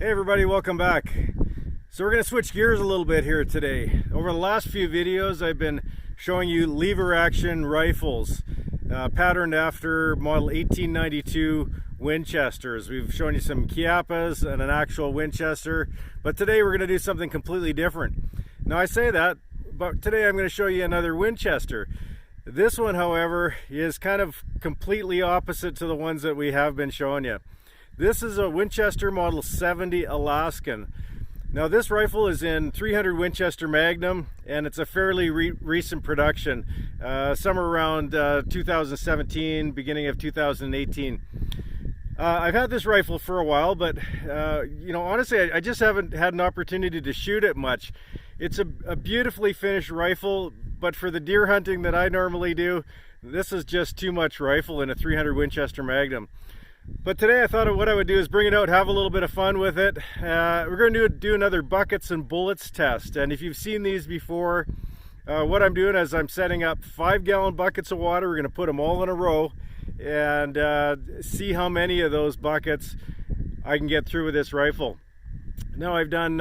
Hey everybody, welcome back. So we're going to switch gears a little bit here today. Over the last few videos I've been showing you lever action rifles patterned after model 1892 Winchesters. We've shown you some Chiappas and an actual Winchester, but today we're going to do something completely different. Now I say that, but today I'm going to show you another Winchester. This one, however, is kind of completely opposite to the ones that we have been showing you. This is a Winchester Model 70 Alaskan. Now this rifle is in 300 Winchester Magnum, and it's a fairly recent production, somewhere around 2017, beginning of 2018. I've had this rifle for a while, but honestly, I just haven't had an opportunity to shoot it much. It's a beautifully finished rifle, but for the deer hunting that I normally do, this is just too much rifle in a 300 Winchester Magnum. But today I thought what I would do is bring it out, have a little bit of fun with it. We're going to do another buckets and bullets test. And if you've seen these before, what I'm doing is I'm setting up 5-gallon buckets of water. We're going to put them all in a row and see how many of those buckets I can get through with this rifle. Now I've done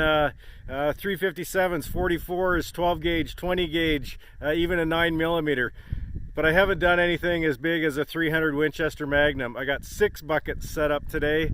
357s, 44s, 12 gauge, 20 gauge, even a 9mm. But I haven't done anything as big as a 300 Winchester Magnum. I got 6 buckets set up today.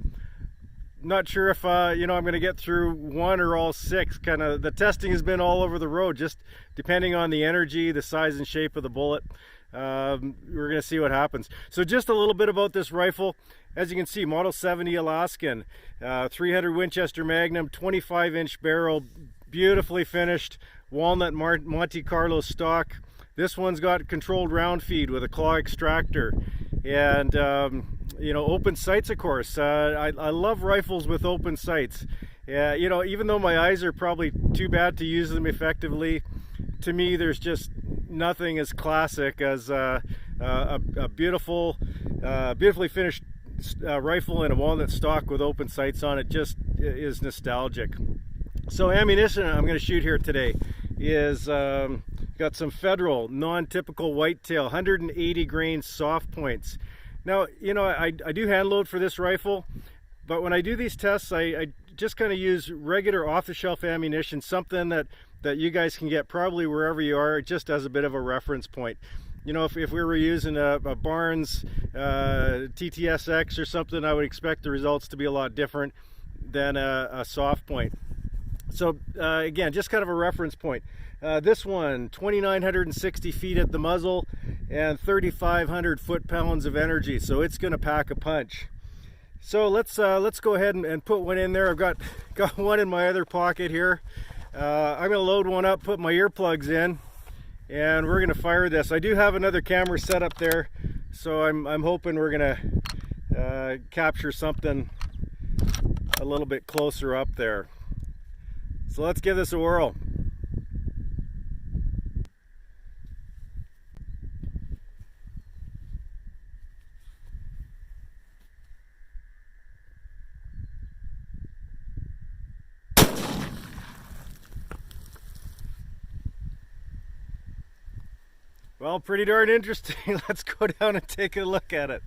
Not sure if I'm going to get through one or all 6. Kind of the testing has been all over the road, just depending on the energy, the size and shape of the bullet. We're going to see what happens. So just a little bit about this rifle. As you can see, Model 70 Alaskan, 300 Winchester Magnum, 25-inch barrel, beautifully finished, walnut Monte Carlo stock. This one's got controlled round feed with a claw extractor, and open sights, of course. I love rifles with open sights. Even though my eyes are probably too bad to use them effectively, to me there's just nothing as classic as a beautifully finished rifle in a walnut stock with open sights on it. Just is nostalgic. So ammunition I'm going to shoot here today is got some Federal non-typical whitetail 180 grain soft points. Now I do hand load for this rifle, but when I do these tests I just kind of use regular off-the-shelf ammunition, something that you guys can get probably wherever you are, just as a bit of a reference point. If we were using a Barnes TTSX or something, I would expect the results to be a lot different than a soft point. So again, just kind of a reference point. This one, 2,960 feet at the muzzle and 3,500 foot-pounds of energy, so it's going to pack a punch. So let's go ahead and put one in there. I've got one in my other pocket here. I'm going to load one up, put my earplugs in, and we're going to fire this. I do have another camera set up there, so I'm hoping we're going to capture something a little bit closer up there. So let's give this a whirl. Well, pretty darn interesting. Let's go down and take a look at it.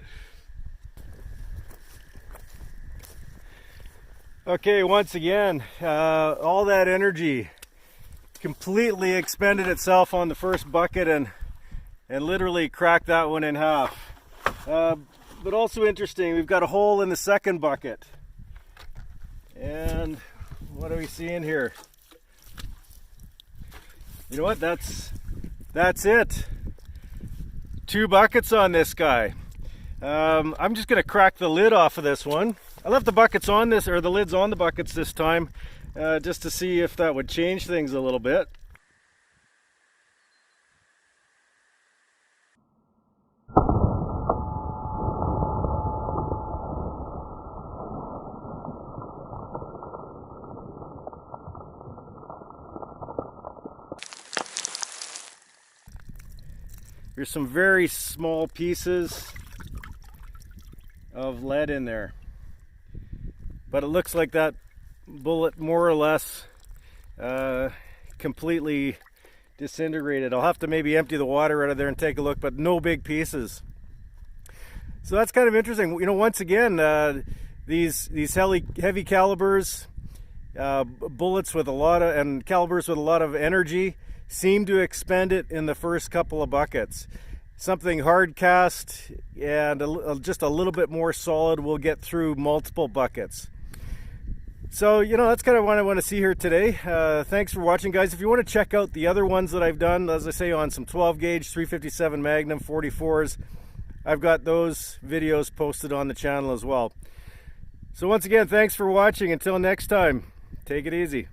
Okay, once again, all that energy completely expended itself on the first bucket and literally cracked that one in half. But also interesting, we've got a hole in the second bucket. And what are we seeing here? You know what? That's it. 2 buckets on this guy. I'm just going to crack the lid off of this one. I left the buckets on this, or the lids on the buckets this time, just to see if that would change things a little bit. There's some very small pieces of lead in there, but it looks like that bullet more or less completely disintegrated. I'll have to maybe empty the water out of there and take a look, but no big pieces. So that's kind of interesting. You know, once again, These heavy calibers, bullets with a lot of, and calibers with a lot of energy seem to expend it in the first couple of buckets. Something hard cast and just a little bit more solid will get through multiple buckets. So, you know, that's kind of what I want to see here today. Thanks for watching, guys. If you want to check out the other ones that I've done, as I say, on some 12 gauge, 357 Magnum, 44s, I've got those videos posted on the channel as well. So once again, thanks for watching. Until next time, take it easy.